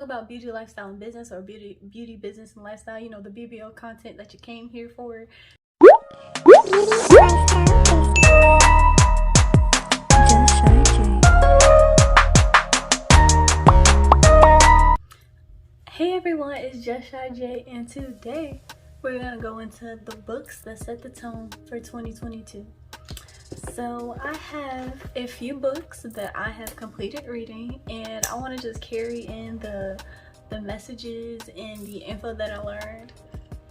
about beauty, lifestyle, and business, or beauty, business, and lifestyle, you know, the BBL content that you came here for. Hey everyone, it's Just Shy J, and today we're gonna go into the books that set the tone for 2022. So I have a few books that I have completed reading, and I want to just carry in the messages and the info that I learned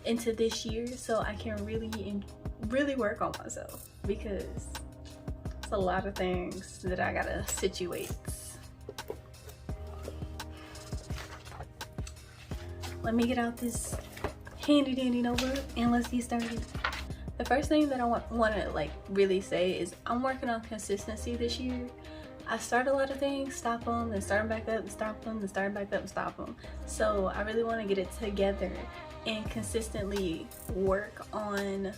into this year, so I can really work on myself, because it's a lot of things that I gotta situate. Let me get out this handy dandy notebook and let's get started. The first thing that I want to really say is I'm working on consistency this year. I start a lot of things, stop them, then start them back up, and stop them, then start back up and stop them. So I really want to get it together and consistently work on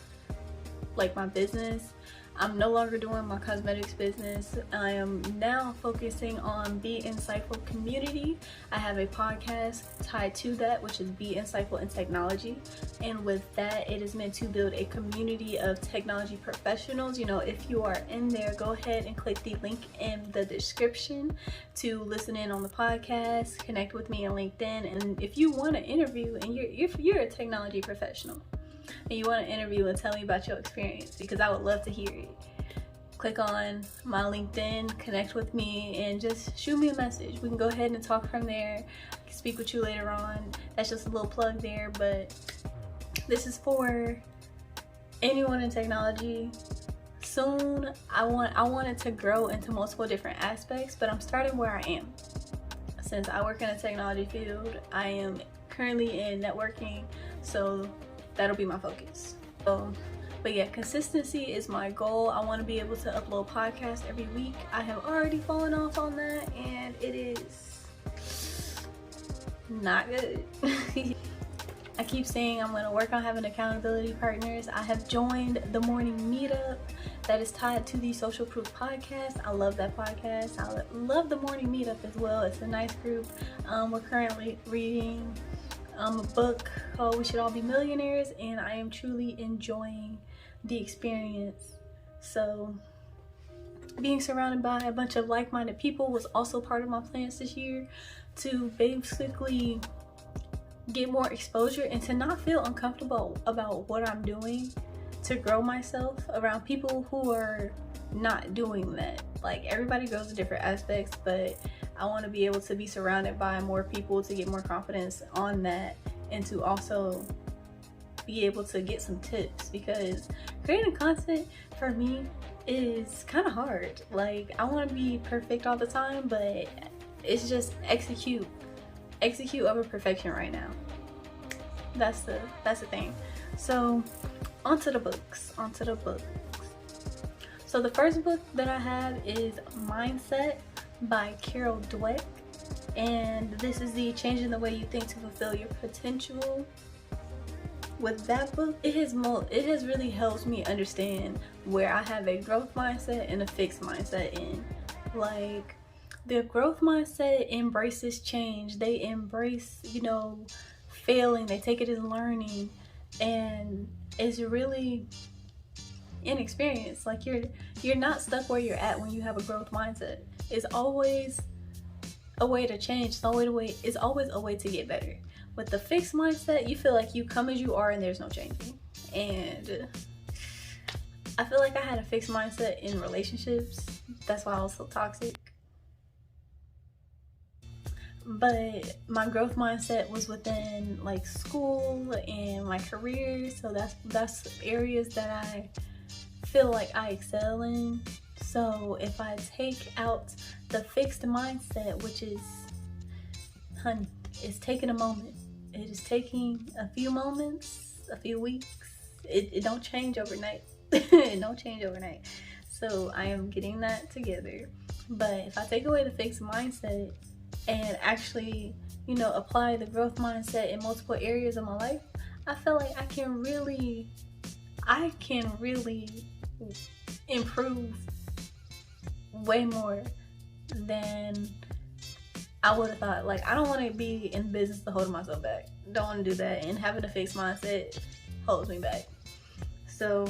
my business. I'm no longer doing my cosmetics business. I am now focusing on Be Insightful Community. I have a podcast tied to that, which is Be Insightful in Technology. And with that, it is meant to build a community of technology professionals. You know, if you are in there, go ahead and click the link in the description to listen in on the podcast, connect with me on LinkedIn. And if you want to interview and if you're a technology professional, and you want to interview and tell me about your experience, because I would love to hear it, click on my LinkedIn, connect with me, and just shoot me a message. We can go ahead and talk from there. I can speak with you later on. That's just a little plug there, but this is for anyone in technology. Soon I want it to grow into multiple different aspects, but I'm starting where I am. Since I work in a technology field, I am currently in networking, so that'll be my focus. But yeah, consistency is my goal. I want to be able to upload podcasts every week. I have already fallen off on that, and it is not good. I keep saying I'm going to work on having accountability partners. I have joined the morning meetup that is tied to the Social Proof podcast. I love that podcast. I love the morning meetup as well. It's a nice group. We're currently reading a book called We Should All Be Millionaires, and I am truly enjoying the experience. So being surrounded by a bunch of like-minded people was also part of my plans this year, to basically get more exposure and to not feel uncomfortable about what I'm doing, to grow myself around people who are not doing that. Like, everybody grows in different aspects, but I want to be able to be surrounded by more people to get more confidence on that, and to also be able to get some tips, because creating content for me is kind of hard. Like, I want to be perfect all the time, but it's just execute over perfection right now. That's the thing. So onto the books. So the first book that I have is Mindset by Dweck, and this is the Changing the Way You Think to Fulfill Your Potential. With that book, it has really helped me understand where I have a growth mindset and a fixed mindset in. Like, the growth mindset embraces change. They embrace, failing. They take it as learning, and it's really inexperience. Like, you're not stuck where you're at when you have a growth mindset. It's always a way to change. It's always a way to get better. With the fixed mindset, you feel like you come as you are and there's no changing. And I feel like I had a fixed mindset in relationships. That's why I was so toxic. But my growth mindset was within school and my career. So that's areas that I feel like I excel in. So if I take out the fixed mindset, which is, it's taking a moment. It is taking a few moments, a few weeks. It don't change overnight. It don't change overnight. So I am getting that together. But if I take away the fixed mindset and actually, apply the growth mindset in multiple areas of my life, I feel like I can really improve way more than I would have thought, like, I don't want to be in business to hold myself back. Don't want to do that. And having a fixed mindset holds me back. So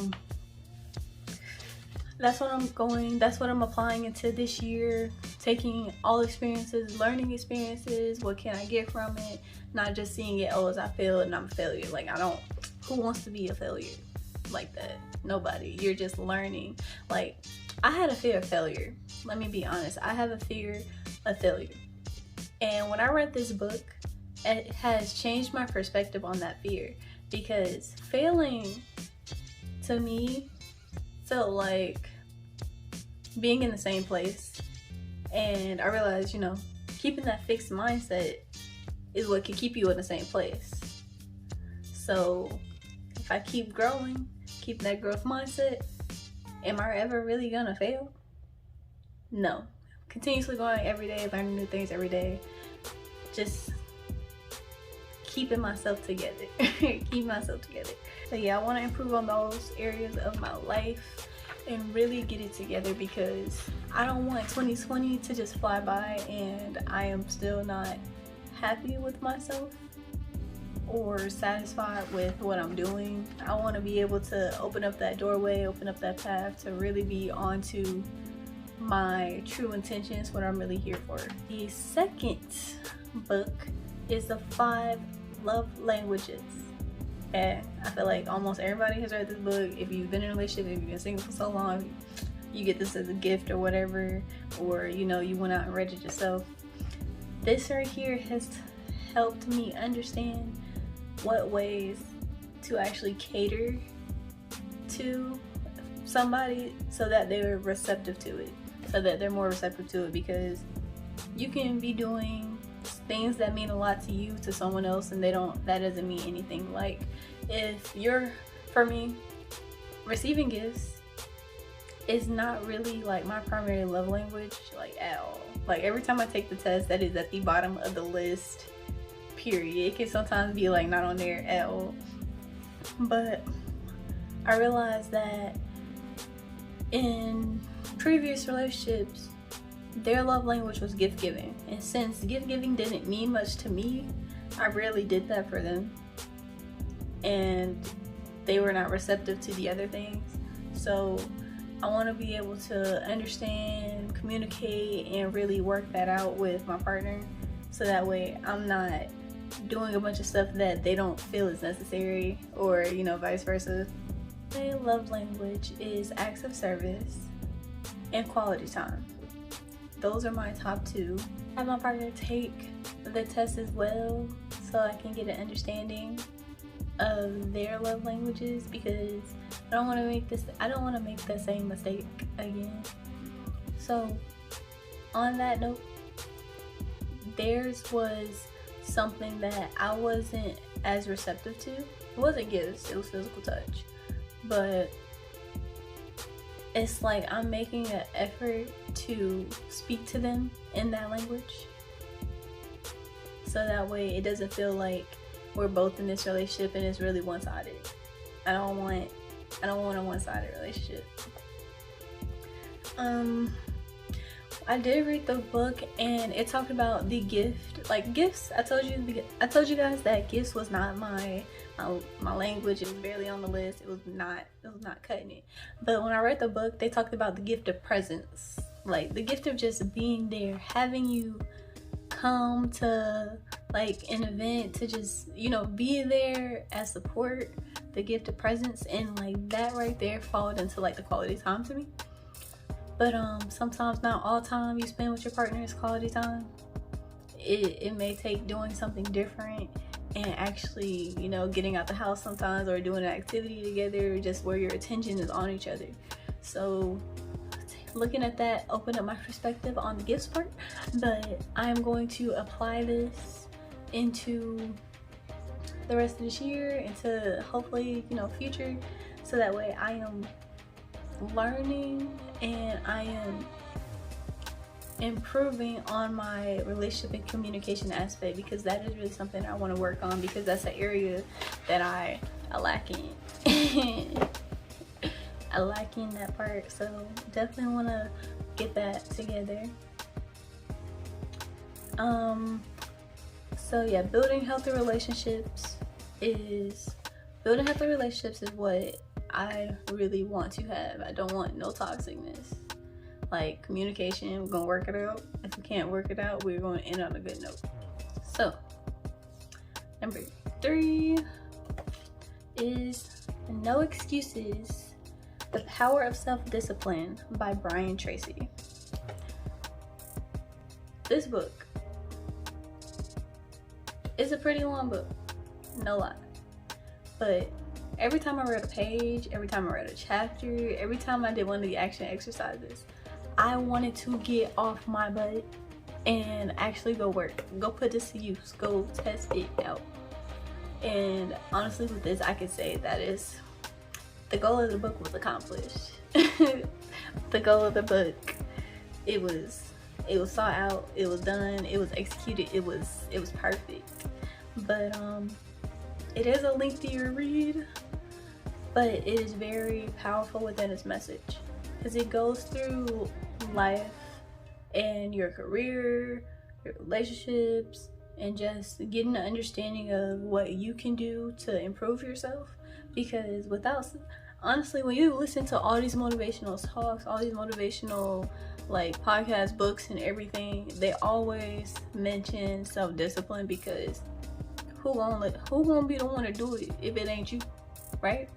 that's what I'm applying into this year. Taking all experiences, learning experiences, what can I get from it? Not just seeing it, oh, as I failed and I'm a failure. Like, who wants to be a failure like that? Nobody. You're just learning. Like, I had a fear of failure. Let me be honest. I have a fear of failure. And when I read this book, it has changed my perspective on that fear, because failing to me felt like being in the same place. And I realized, keeping that fixed mindset is what can keep you in the same place. So if I keep growing, keep that growth mindset, am I ever really gonna fail? No. Continuously going every day, learning new things every day, just keeping myself together. Keep myself together. So yeah, I want to improve on those areas of my life and really get it together, because I don't want 2020 to just fly by and I am still not happy with myself or satisfied with what I'm doing. I want to be able to open up that doorway, open up that path to really be onto my true intentions, what I'm really here for. The second book is the 5 Love Languages. And I feel like almost everybody has read this book. If you've been in a relationship, if you've been single for so long, you get this as a gift or whatever, or you went out and read it yourself. This right here has helped me understand what ways to actually cater to somebody so that they're receptive to it, so that they're more receptive to it, because you can be doing things that mean a lot to you to someone else and that doesn't mean anything. Like, for me, receiving gifts is not really like my primary love language, like at all. Like, every time I take the test, that is at the bottom of the list, period. It can sometimes be like not on there at all. But I realized that in previous relationships, their love language was gift giving, and since gift giving didn't mean much to me, I rarely did that for them, and they were not receptive to the other things. So I want to be able to understand, communicate, and really work that out with my partner, so that way I'm not doing a bunch of stuff that they don't feel is necessary, or vice versa. My love language is acts of service and quality time. Those are my top 2. I have my partner take the test as well, so I can get an understanding of their love languages, because I don't want to make the same mistake again. So on that note, theirs was something that I wasn't as receptive to. It wasn't gifts, it was physical touch. But it's like I'm making an effort to speak to them in that language, so that way it doesn't feel like we're both in this relationship and it's really one-sided. I don't want a one-sided relationship. I did read the book and it talked about the gift, like gifts. I told you guys that gifts was not my language. It was barely on the list. It was not cutting it. But when I read the book, they talked about the gift of presence, like the gift of just being there, having you come to like an event to just be there as support, the gift of presence. And like that right there followed into like the quality time to me. But sometimes not all time you spend with your partner is quality time. It may take doing something different and actually getting out the house sometimes, or doing an activity together, just where your attention is on each other. So looking at that opened up my perspective on the gifts part. But I'm going to apply this into the rest of this year, into hopefully future, so that way I am learning and I am improving on my relationship and communication aspect, because that is really something I want to work on, because that's an area that I lack in. I lack in that part, so definitely want to get that together. So yeah, building healthy relationships is what I really want to have. I don't want no toxicness. Like communication, we're gonna work it out. If we can't work it out, we're gonna end on a good note. So number 3 is No Excuses, The Power of Self-Discipline by Tracy. This book is a pretty long book, no lie. But every time I read a page, every time I read a chapter, every time I did one of the action exercises, I wanted to get off my butt and actually go work, go put this to use, go test it out. And honestly, with this, I could say that is the goal of the book was accomplished. The goal of the book, it was sought out, it was done, it was executed, it was perfect. But it is a lengthier read, but it is very powerful within its message, because it goes through life and your career, your relationships, and just getting an understanding of what you can do to improve yourself. Because honestly, when you listen to all these motivational talks, all these motivational like podcast, books, and everything, they always mention self-discipline, because who gonna be the one to do it if it ain't you, right?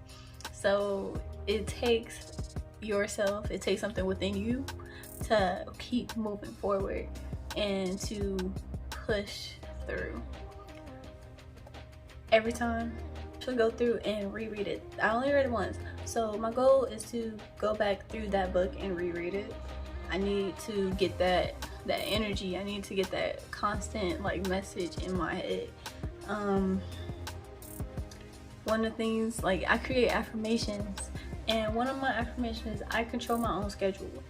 So it takes yourself, it takes something within you to keep moving forward and to push through. Every time to go through and reread it. I only read it once, so my goal is to go back through that book and reread it. I need to get that energy, I need to get that constant like message in my head. One of the things, like, I create affirmations, and one of my affirmations is I control my own schedule,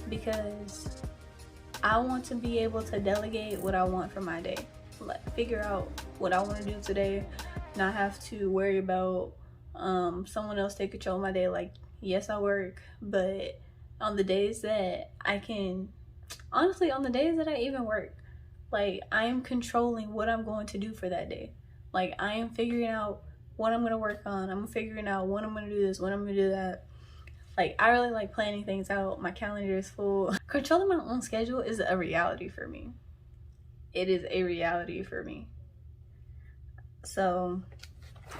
because I want to be able to delegate what I want for my day, like figure out what I want to do today, not have to worry about someone else take control of my day. Like, yes, I work, but on the days that I can, honestly, on the days that I even work, like, I am controlling what I'm going to do for that day. Like, I am figuring out what I'm going to work on. I'm figuring out when I'm going to do this, when I'm going to do that. Like, I really like planning things out. My calendar is full. Controlling my own schedule is a reality for me. It is a reality for me. So,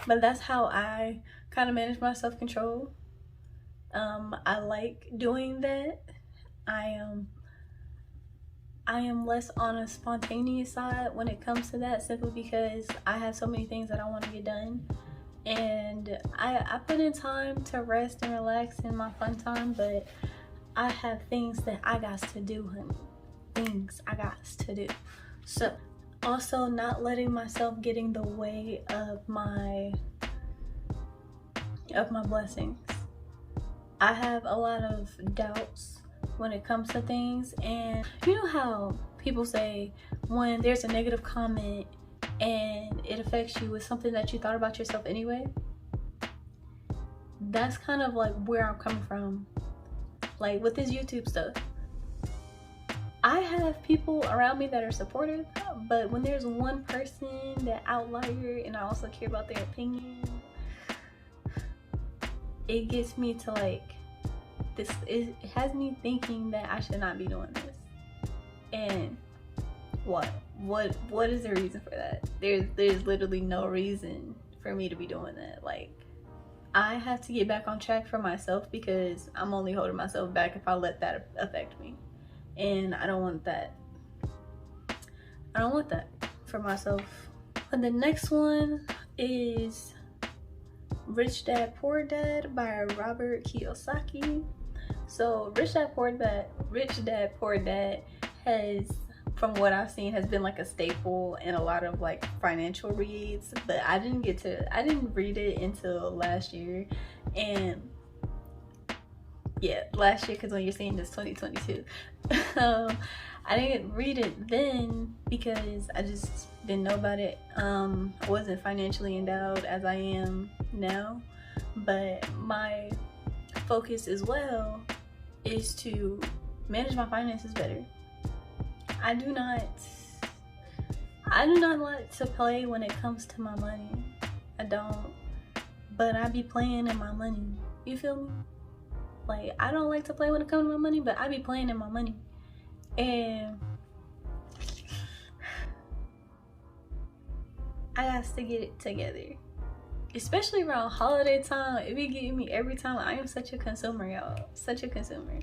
but that's how I kind of manage my self-control. I like doing that. I am less on a spontaneous side when it comes to that, simply because I have so many things that I want to get done, and I put in time to rest and relax in my fun time, but I have things that I got to do, honey. Things I got to do. So also not letting myself get in the way of my blessings. I have a lot of doubts when it comes to things, and you know how people say when there's a negative comment and it affects you with something that you thought about yourself anyway? That's kind of like where I'm coming from. Like with this YouTube stuff, I have people around me that are supportive, but when there's one person that outlier and I also care about their opinion, it gets me to like, it has me thinking that I should not be doing this. And what is the reason for that? There's literally no reason for me to be doing that. Like, I have to get back on track for myself, because I'm only holding myself back if I let that affect me, and I don't want that. I don't want that for myself. And the next one is Rich Dad Poor Dad by Robert Kiyosaki. So Rich Dad Poor Dad has, from what I've seen, has been like a staple in a lot of like financial reads, but I didn't read it until last year. And yeah, last year, because when you're seeing this 2022, I didn't read it then because I just didn't know about it. I wasn't financially endowed as I am now, but my focus as well is to manage my finances better. I do not like to play when it comes to my money. I don't. But I be playing in my money. You feel me? Like, I don't like to play when it comes to my money, but I be playing in my money. And I got to get it together. Especially around holiday time. It be getting me every time. I am such a consumer, y'all. Such a consumer.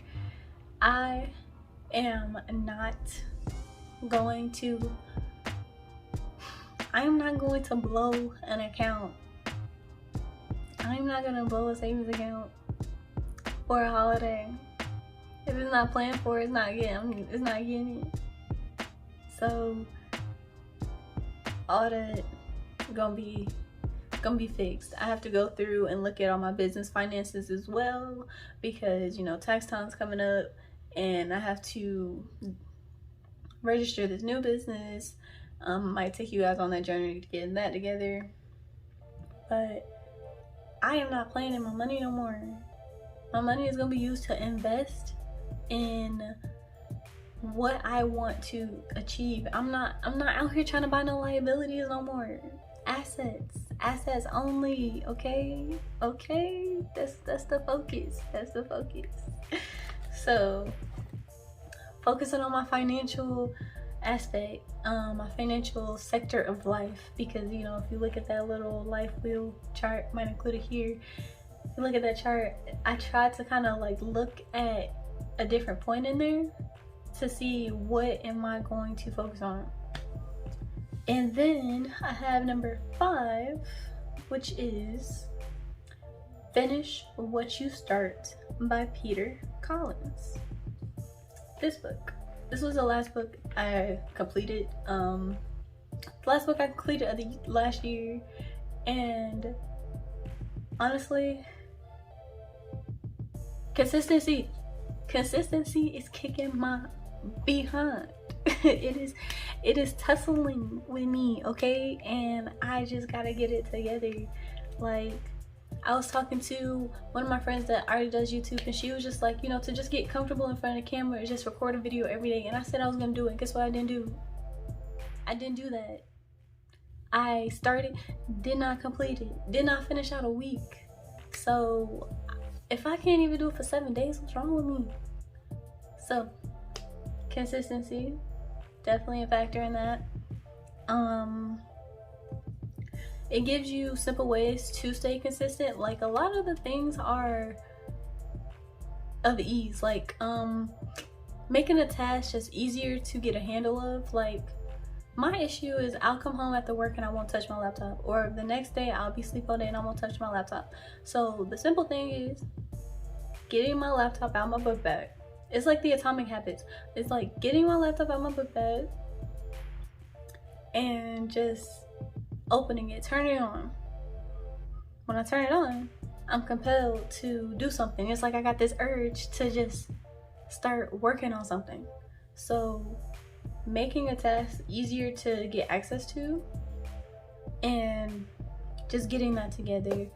I am not going to blow an account. I'm not gonna blow a savings account for a holiday. If it's not planned for, it's not getting it. So all that gonna be fixed. I have to go through and look at all my business finances as well, because, you know, tax time's coming up and I have to register this new business. Might take you guys on that journey to getting that together. But I am not playing in my money no more. My money is gonna be used to invest in what I want to achieve. I'm not out here trying to buy no liabilities no more. Assets only. Okay. That's the focus. So focusing on my financial aspect, my financial sector of life, because, you know, if you look at that little life wheel chart, might include it here. If you look at that chart, I tried to kind of like look at a different point in there to see what am I going to focus on. And then I have number 5, which is Finish What You Start by Peter Hollins. This was the last book I completed. The last book I completed of the last year, and honestly, consistency is kicking my behind. It is tussling with me, okay? And I just gotta get it together. Like, I was talking to one of my friends that already does YouTube, and she was just like, you know, to just get comfortable in front of the camera and just record a video every day. And I said I was gonna do it. Guess what I didn't do? I didn't do that. I started, did not complete it, did not finish out a week. So if I can't even do it for 7 days, what's wrong with me? So consistency, definitely a factor in that. It gives you simple ways to stay consistent. Like, a lot of the things are of ease, like making a task just easier to get a handle of. Like, my issue is I'll come home after work and I won't touch my laptop, or the next day I'll be asleep all day and I won't touch my laptop. So the simple thing is getting my laptop out my book bag. It's like the Atomic Habits. It's like getting my laptop out my book bag and just opening it, turning it on. When I turn it on, I'm compelled to do something. It's like I got this urge to just start working on something. So making a task easier to get access to and just getting that together.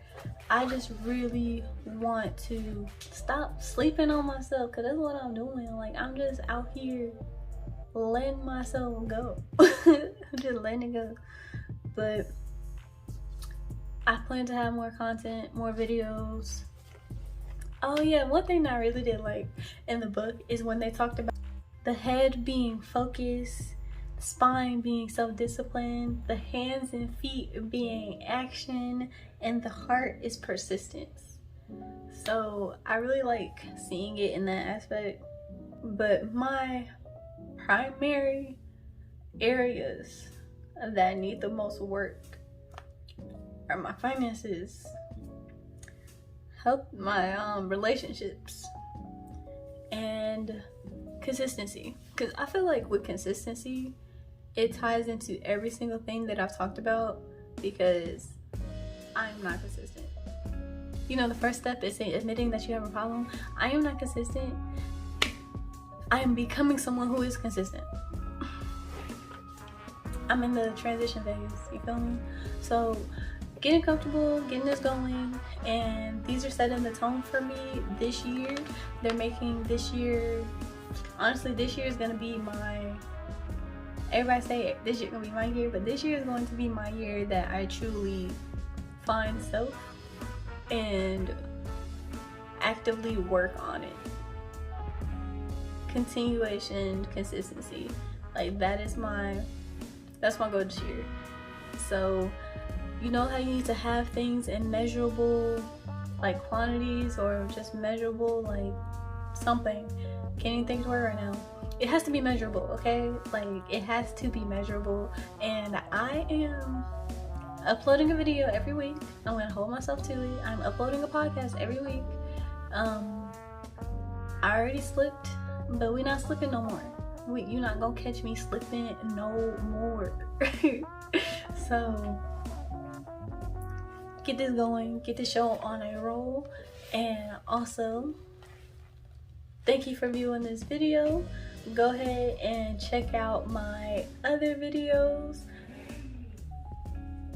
I just really want to stop sleeping on myself, because that's what I'm doing. Like, I'm just out here letting myself go. I'm just letting it go. But I plan to have more content, more videos. Oh yeah, one thing that I really did like in the book is when they talked about the head being focused, the spine being self-discipline, the hands and feet being action, and the heart is persistence. So I really like seeing it in that aspect. But my primary areas that need the most work are my finances, my relationships, and consistency. Because I feel like with consistency, it ties into every single thing that I've talked about, because I'm not consistent. You know, the first step is admitting that you have a problem. I am not consistent. I am becoming someone who is consistent. I'm in the transition phase, you feel me? So getting comfortable, getting this going, and these are setting the tone for me this year. They're making this year, honestly, this year is gonna be my everybody say this year gonna be my year, but this year is going to be my year that I truly find self and actively work on it. Continuation, consistency, like that's my goal this year. So you know how you need to have things in measurable like quantities, or just measurable like something. Can't even think of the word right now. It has to be measurable, okay? Like it has to be measurable. And I am uploading a video every week. I'm gonna hold myself to it. I'm uploading a podcast every week. I already slipped, but we're not slipping no more. You're not gonna catch me slipping no more. So get this going, get the show on a roll. And also, thank you for viewing this video. Go ahead and check out my other videos.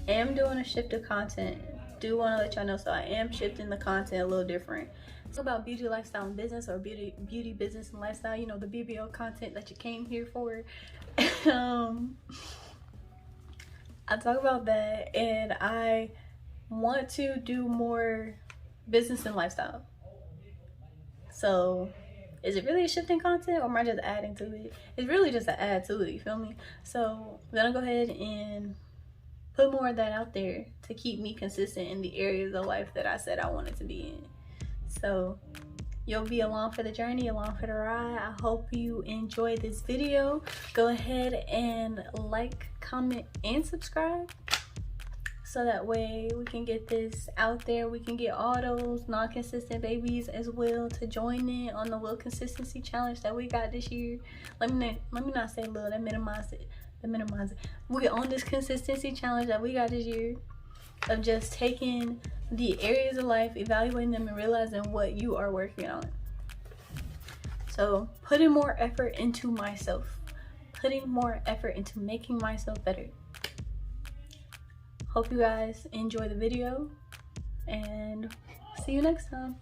I am doing a shift of content. Do want to let y'all know, so I am shifting the content a little different. It's about beauty, lifestyle, and business, or beauty, business, and lifestyle. You know, the BBL content that you came here for. I talk about that, and I want to do more business and lifestyle. So is it really a shifting content, or am I just adding to it? It's really just an add to it, you feel me? So I'm gonna go ahead and put more of that out there to keep me consistent in the areas of life that I said I wanted to be in. So you'll be along for the journey, along for the ride. I hope you enjoyed this video. Go ahead and like, comment, and subscribe, so that way we can get this out there. We can get all those non-consistent babies as well to join in on the little consistency challenge that we got this year. Let me not say little, that minimize it. We're on this consistency challenge that we got this year of just taking the areas of life, evaluating them, and realizing what you are working on. So putting more effort into myself, putting more effort into making myself better. Hope you guys enjoy the video, and see you next time.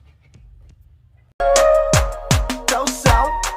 Go south.